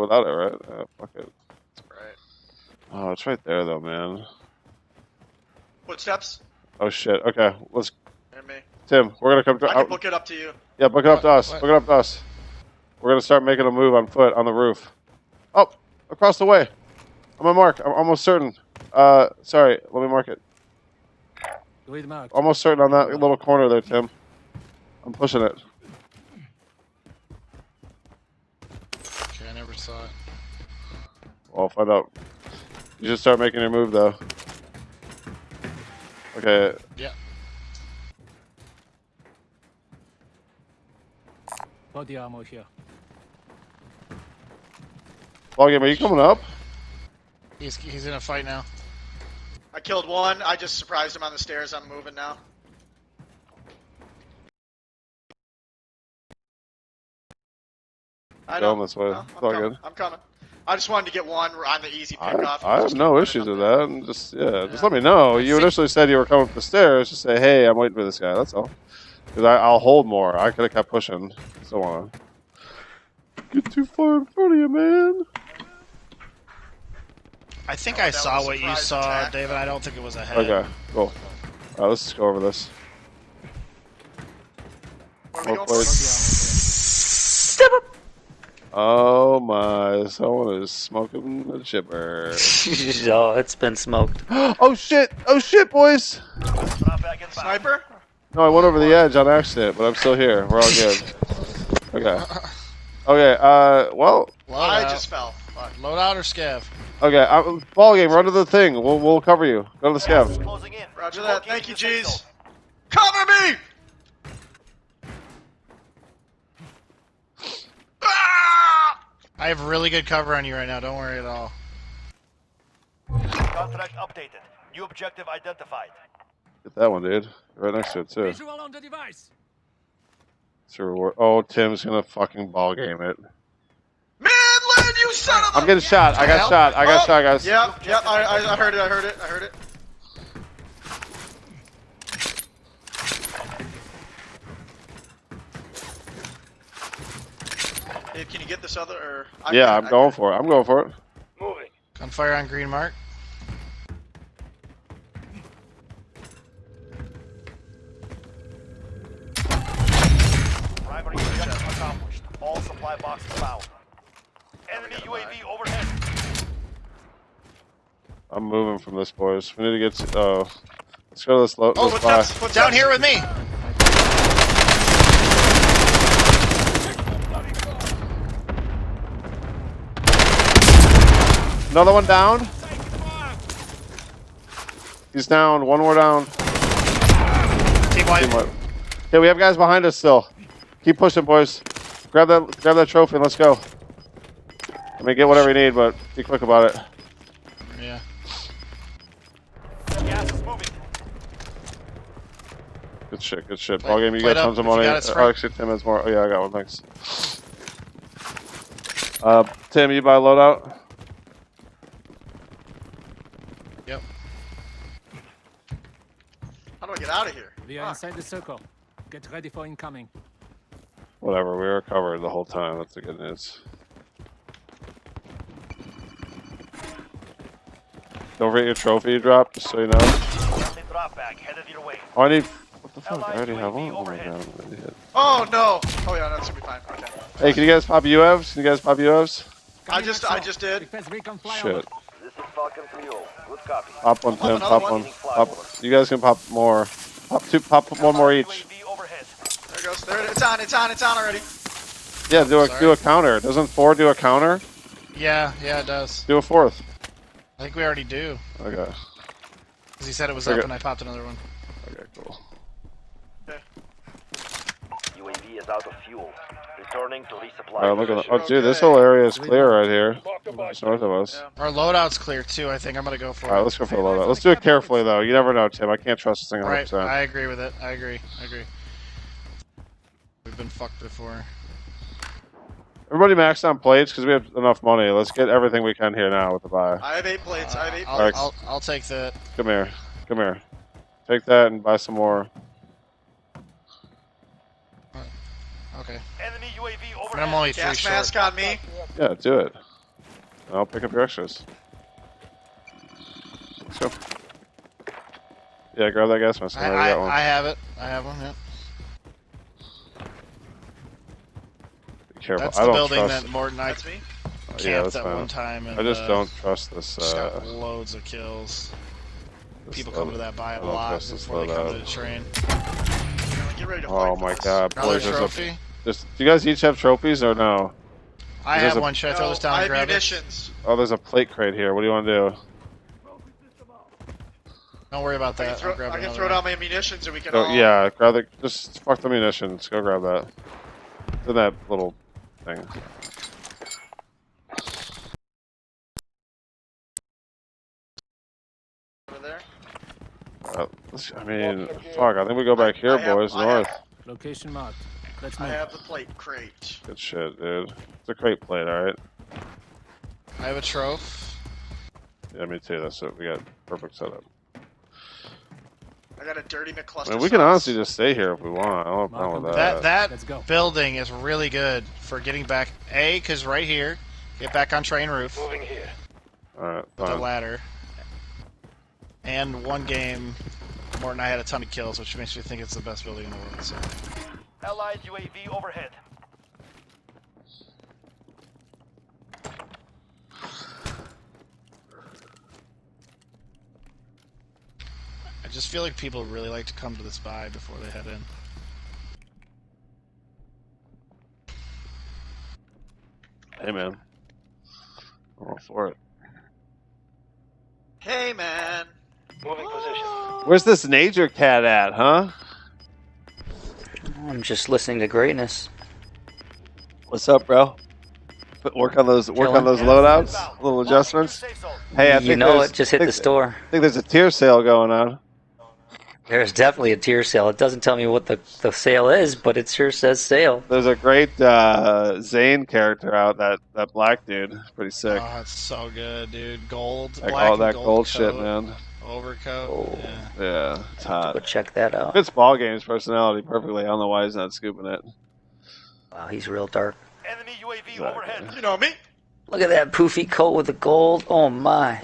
without it, right? Fuck it. Right. Oh, it's right there though, man. Footsteps. Oh shit. Okay, let's. And me. Tim, we're gonna come. I can book it up to you. Yeah, book it up to us. What? Book it up to us. We're gonna start making a move on foot on the roof. Oh, across the way. On my mark. I'm almost certain. Sorry. Let me mark it. Almost certain on that little corner there, Tim. I'm pushing it. Okay, I never saw it. Well, I'll find out. You should start making your move though. Okay. Yeah. Body armor here. Ballgame, are you coming up? He's in a fight now. I killed one. I just surprised him on the stairs. I'm moving now. I know. Going this way. No, It's all good. I'm coming. I just wanted to get one on the easy pickoff. I have no issues with that. And just just let me know. You initially said you were coming up the stairs. Just say, hey, I'm waiting for this guy. That's all. Because I'll hold more. I could have kept pushing. Still wanna get too far in front of you, man. I think I saw what you saw, attack. David. I don't think it was a head. Okay, cool. Alright, let's just go over this. What are we More going for? plates. Oh my, someone is smoking a chipper. Oh, it's been smoked. Oh shit! Oh shit, boys! Sniper? No, I went over the edge on accident, but I'm still here. We're all good. Okay. Okay, well, I just fell. Fuck. Load out or scav? okay, ball game, run to the thing. We'll cover you. Go to the scav. Roger that. Thank you, G's. Cover me! Ah! I have really good cover on you right now. Don't worry at all. Contract updated. New objective identified. Get that one, dude. Right next to it, too. Visual on the device. It's a reward. Oh, Tim's gonna fucking ball game it. Manlon, you son of a... I'm getting shot. I got shot. I got shot, guys. Yep, I heard it, I heard it, I heard it. Dave, can you get this other, or... Yeah, I'm going for it. I'm going for it. Moving. Gunfire on green mark. Primary objective accomplished. All supply boxes found. Enemy UAV overhead. I'm moving from this, boys. We need to get to... Oh. Let's go to this low. Oh, this footsteps, Down here with me. Another one down. He's down. One more down. Team white. Team white. Okay, we have guys behind us still. Keep pushing, boys. Grab that trophy and let's go. I mean, get whatever you need, but be quick about it. Yeah. Gas is moving. Good shit, good shit. Ball game, you Plate got up tons of if you money. got it, Sprink. Actually, Tim has more. Oh, yeah, I got one, thanks. Tim, you buy loadout? Yep. How do I get out of here? We are inside the circle. Get ready for incoming. Whatever, we were covered the whole time. That's the good news. Don't forget your trophy you dropped, just so you know. Friendly drop bag headed your way. Oh, I need... What the fuck? I already have one. Oh my god, I'm an idiot. Oh no! Oh yeah, that's gonna be fine. Okay. Hey, can you guys pop UFs? Can you guys pop UFs? I just did. Request recon flyover. Shit. This is Falcon 3-0. Good copy. Pop one, Tim. another Pop one. one. Pop. You guys can pop more. Pop one more each. UAV overhead. There it goes. There it's on already. Yeah, do a counter. Doesn't 4 do a counter? Yeah, it does. Do a 4th. I think we already do. Okay. Because he said it was Okay. up and I popped another one. Okay, cool. UAV is out of fuel. Returning to resupply. Alright, look at that. position. Oh, dude, this whole area is clear right here. Just north of us. Yeah. Our loadout's clear too, I think. I'm gonna go for Alright, it. let's go for the loadout. Let's do it carefully, though. You never know, Tim. I can't trust this thing 100%. Right, I agree with it. I agree. We've been fucked before. Everybody maxed on plates because we have enough money. Let's get everything we can here now with the buy. I have 8 plates. I'll take that. Come here. Come here. Take that and buy some more. Okay. Enemy UAV But overhead. I'm only 3 Gas short. mask on me. Yeah, do it. I'll pick up your extras. Let's go. Yeah, grab that gas mask. I already got one. I have it. I have one. Yeah. Be careful. That's I the don't building trust. that Morton and I That's me. Yeah, camped that's at fine. one time. And, I just don't trust this. just got loads of kills. This People load- come to that buy I a don't lot trust this before they come to loadout. the train. Get ready to fight Oh for my this. god, Another boys! There's a, trophy. do you guys each have trophies or no? I There's have a- one. Should I throw No, this down I and have grab munitions. Oh, there's a plate crate here. What do you want to do? it? Don't worry about I that. can throw, I'll grab I can another throw one. down my munitions and we can Go, all... yeah, grab the. Just fuck the munitions. Go grab that. It's in that little thing. Over there. I mean, fuck. I think we go back here, boys. North. Location marked. Let's I move. have the plate crate. Good shit, dude. It's a crate plate, all right. I have a trophy. Yeah, me too. That's it. We got perfect setup. I got a dirty McCluster I mean, we can sauce. honestly just stay here if we want. I don't have a problem with that. That Let's go. building is really good for getting back. Because right here, get back on train roof Moving here. All right, with a fine. ladder. And one game, Morton and I had a ton of kills, which makes me think it's the best building in the world. So. Allied UAV overhead. I just feel like people really like to come to this buy before they head in. Hey, man. I'm all for it. Hey, man. Moving position. Where's this nature cat at, huh? I'm just listening to greatness. What's up, bro? Work on those Chilling. loadouts, little adjustments. Safe zone. Hey, I You think know there's- it. Just hit the store. I think there's a tier sale going on. There's definitely a tier sale. It doesn't tell me what the sale is, but it sure says sale. There's a great Zane character out. That black dude, pretty sick. Oh, it's so good, dude. Gold, Like black all and that gold gold shit, coat, man. Overcoat. Oh, Yeah. yeah, it's hot. Go check that out. Fits ball games personality perfectly. I don't know why he's not scooping it. Wow, he's real dark. Enemy UAV Exactly. overhead. You know me. Look at that poofy coat with the gold. Oh my.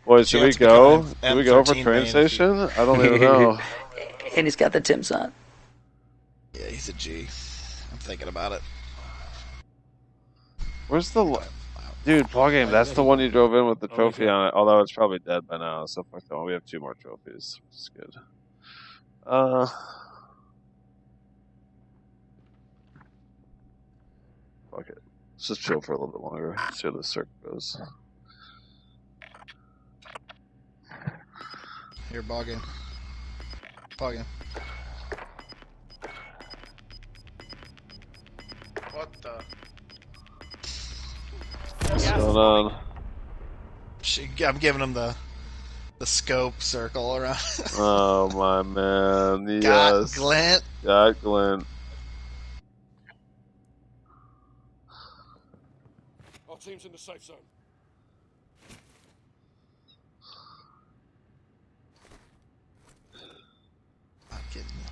Boys, So should you we have to become go? an Do we go for M13 train main if you- station? I don't even know. And he's got the Tim's on. Yeah, he's a G. I'm thinking about it. Where's the dude? Ball game. That's the one you drove in with the trophy on it. Although it's probably dead by now. So fuck that one. We have 2 more trophies, which is good. Fuck it. Let's just chill for a little bit longer. See how the circuit goes. Here, ball game. Ball game. What the? What's going on? I'm giving him the scope circle around. Oh my man. Got Yes. glint. Got glint. Our team's in the safe zone. I'm kidding you.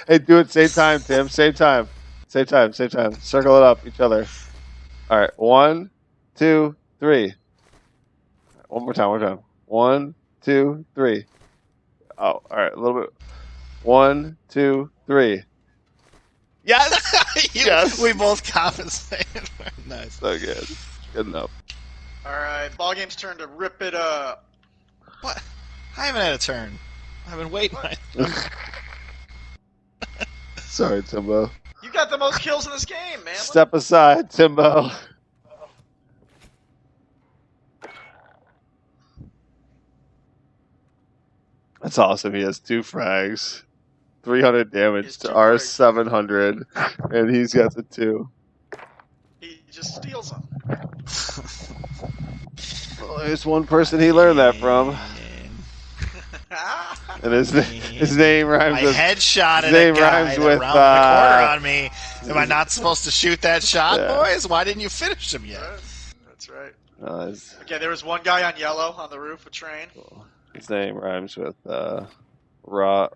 Hey, do it same time, Tim. Same time. Same time. Same time. Circle it up each other. All right. 1, 2, 3. One more time. One more time. 1, 2, 3. Oh, all right. A little bit. 1, 2, 3. Yes. Yes. We both compensated. Nice. So good. Good enough. All right, ball game's turn to rip it up. What? I haven't had a turn. I've been waiting. Sorry, Timbo. You got the most kills in this game, man. Step aside, Timbo. That's awesome. He has 2 frags, 300 damage He's to 2 our frags. 700, and he's got the 2. He just steals them. Well, there's one person he learned that from, and his name rhymes I with. headshotted his name a guy rhymes that with, rounded the corner on me. Am I not supposed to shoot that shot, Yeah. boys? Why didn't you finish him yet? That's right. His, Okay, there was one guy on yellow on the roof of train. his name rhymes with Raw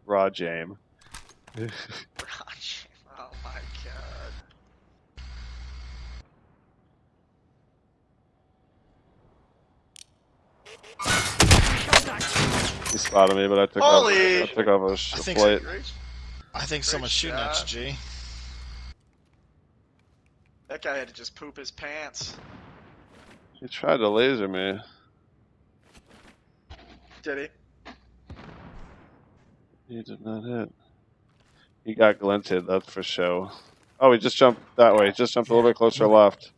Jame. Oh my god. He spotted me, but I took Holy! off. I took off a I think plate. I think someone's shooting at shot. you, G. That guy had to just poop his pants. He tried to laser me. Did he? He did not hit. He got glinted, that's for sure. Oh, he just jumped that way. He just jumped a little bit closer left.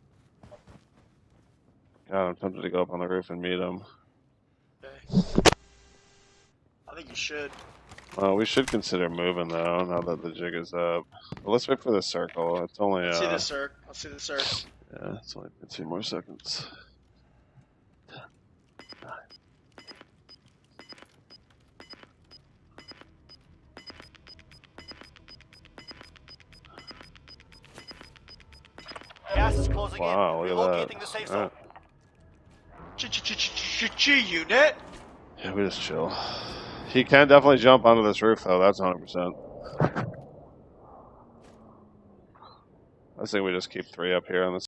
God, I'm tempted to go up on the roof and meet him. Okay. I think you should. Well, we should consider moving though, now that the jig is up. But let's wait for the circle. It's only Let's see this, sir. Let's see this, sir. yeah, it's only 15 more seconds. Gas is closing Wow, in. look at Relocating the that. safe Alright. zone. G-unit! Yeah, we just chill. He can definitely jump onto this roof though, that's 100%. I think we just keep 3 up here on this.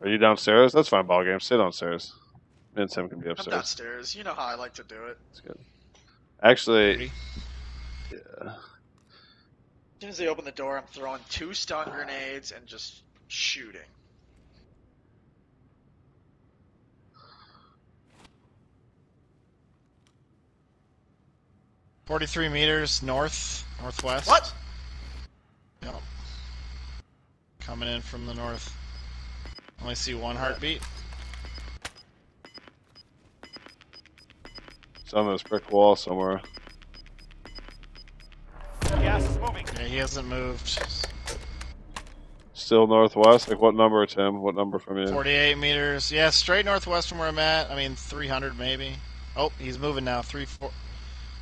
Are you downstairs? That's fine, ball game. Stay downstairs. Me and Tim can be I'm upstairs. downstairs. You know how I like to do it. That's good. Actually, yeah. As soon as they open the door, I'm throwing 2 stun grenades and just shooting. $43 meters northwest. What? Yep. Coming in from the north. Only see 1 heartbeat. It's on this brick wall somewhere. Gas is moving. Yeah, he hasn't moved. Still northwest? Like what number, Tim? What number from you? 48 meters. Yeah, straight northwest from where I'm at. I mean, 300 maybe. Oh, he's moving now. 340.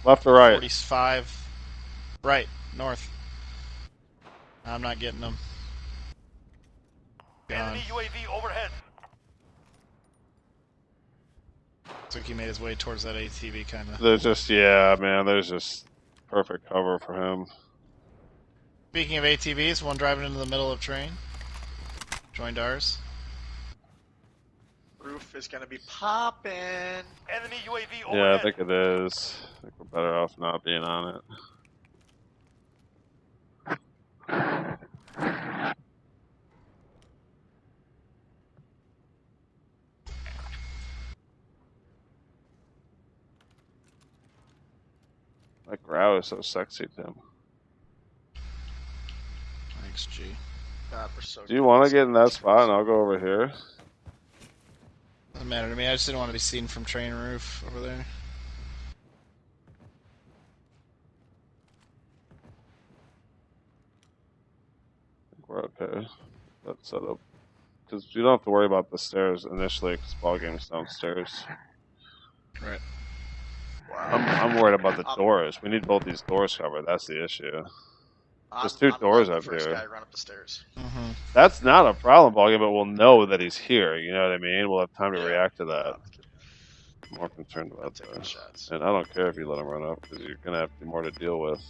Left or right? 45. Right, north. I'm not getting him. Gone. Enemy UAV overhead. Looks like he made his way towards that ATV, kind of. There's just, yeah, man, there's just perfect cover for him. Speaking of ATVs, one driving into the middle of train. Joined ours. Roof is gonna be popping. Enemy UAV overhead. Yeah, I think it is. I think we're better off not being on it. That growl is so sexy, Tim. Thanks, G. God, we're so Do you want to get in that spot and I'll go over here? Doesn't matter to me. I just didn't want to be seen from train roof over there. I think we're okay. That's set up. Because you don't have to worry about the stairs initially, because ball game's downstairs. Right. I'm worried about the doors. We need both these doors covered. That's the issue. There's I'm 2 doors letting the up first here. guy run up the stairs. Mm-hmm. That's not a problem, ballgame, but we'll know that he's here. You know what I mean? We'll have time to Yeah. react to that. I'm more concerned I'm about taking that. shots. And I don't care if you let him run up, because you're gonna have more to deal with.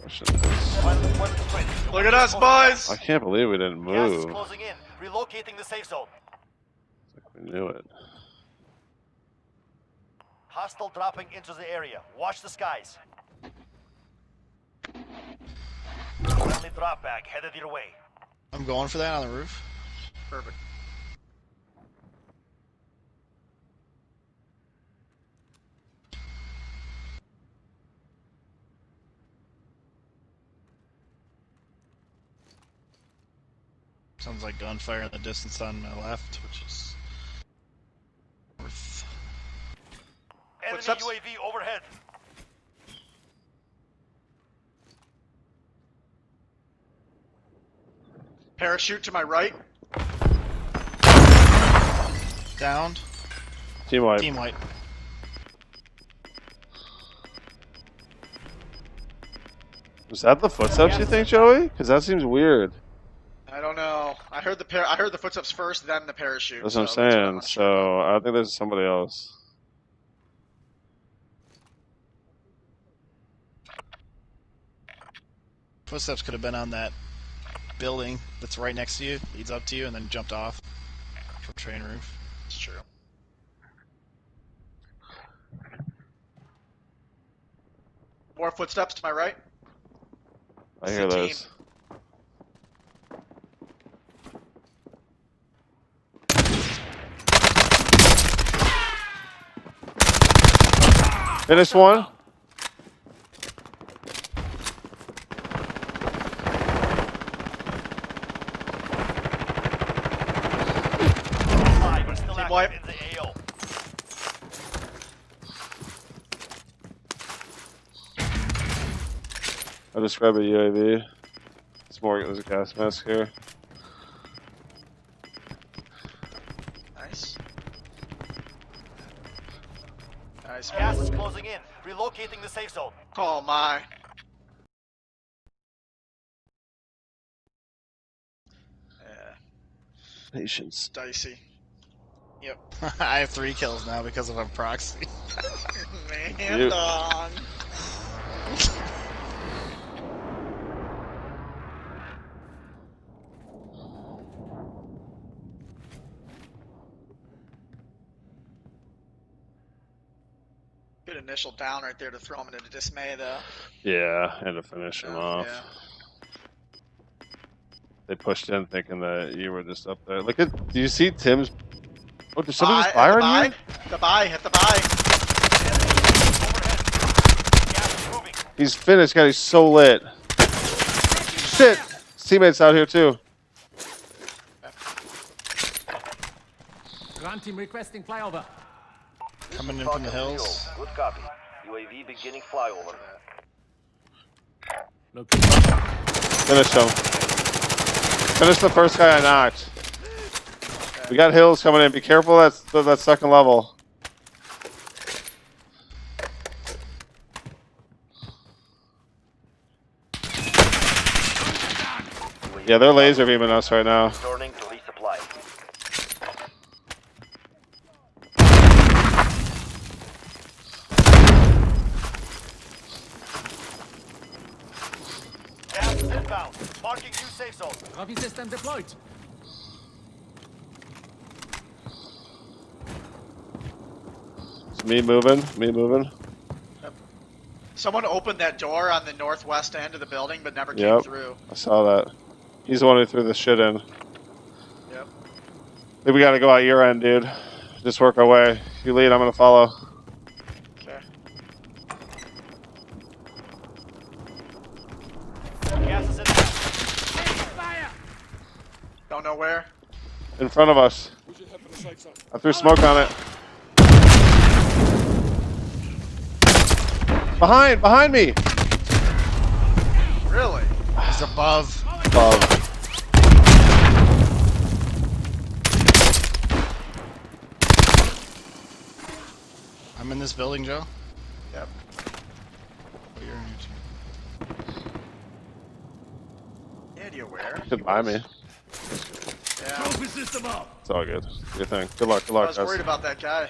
Question is, Final deployment is ready. Look at us, boys! I can't believe we didn't Gas is move. closing in. Relocating the safe zone. We knew it. Hostile dropping into the area. Watch the skies. Friendly drop back headed your way. I'm going for that on the roof. Perfect. Sounds like gunfire in the distance on my left, which is north. Enemy Footsteps. UAV overhead. Parachute to my right. Downed. Team wipe. Team white. Was that the footsteps you think, Joey? Because that seems weird. I don't know. I heard the footsteps first, then the parachute. That's what I'm so that's saying. not sure about. So I think there's somebody else. Footsteps could have been on that building that's right next to you, leads up to you, and then jumped off from train roof. It's true. More footsteps to my right. I It's hear a team. those. Finish one. Five are still Team wipe. active in the AO. I'll just grab a UAV. It's more. There's a gas mask here. Nice. Nice. Gas is closing in. Relocating the safe zone. Oh my. Yeah, Patience. dicey. Yep. I have 3 kills now because of a proxy. Man, You- dog. Good initial down right there to throw him into dismay, though. Yeah, and to finish him off. Yeah. They pushed in thinking that you were just up there. Look at. Do you see Tim's? Oh, did somebody just Buy, fire at on you? the buy, hit the buy. Overhead. Gas is moving. He's finished, God. He's so lit. Shit! His teammates out here too. Ground team requesting flyover. Coming in from the hills. Good copy. UAV beginning flyover. Location. Finish him. Finish the first guy I knocked. We got hills coming in. Be careful. That's that second level. Yeah, they're laser beaming us right now. Returning to resupply. Gas is inbound. Marking new safe zone. Copy system deployed. It's me moving. Me moving. Someone opened that door on the northwest end of the building, but never came Yep. through. I saw that. He's the one who threw the shit in. Yep. I think we gotta go out your end, dude. Just work our way. You lead, I'm gonna follow. Okay. Gas is inbound. Fire! Don't know where. In front of us. We should head for the safe zone. I threw smoke on it. Behind me! Really? He's above. Above. I'm in this building, Joe. Yep. Oh, you're in here too. Yeah, idea where. Goodbye me. Yeah. Trophy system up. It's all good. Do your thing. Good luck, I was guys. worried about that guy.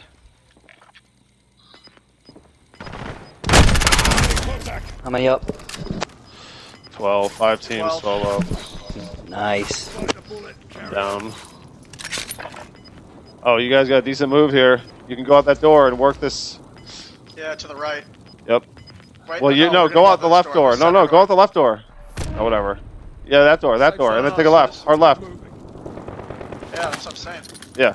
Contact. How many up? 12, 5 teams, 12. 12 Nice. Find a bullet. up. Down. Oh, you guys got a decent move here. You can go out that door and work this. Yeah, to the right. Yep. Right. Well, you we're no, gonna go out this the left door. No, second no, go out the left door. Oh, whatever. Yeah, that door, and then take a left. Hard left. Moving. Yeah, that's what I'm saying. Yeah.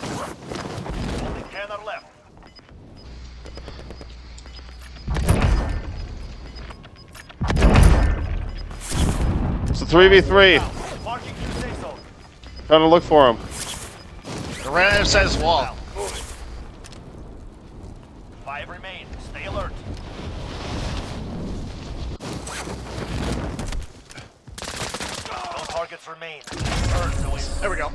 Only 10 are left. It's a 3v3. Marking new safe zone. Trying to look for him. They're right outside his wall. Now, moving. 5 remain. Stay alert. No targets remain. Earn no There we go.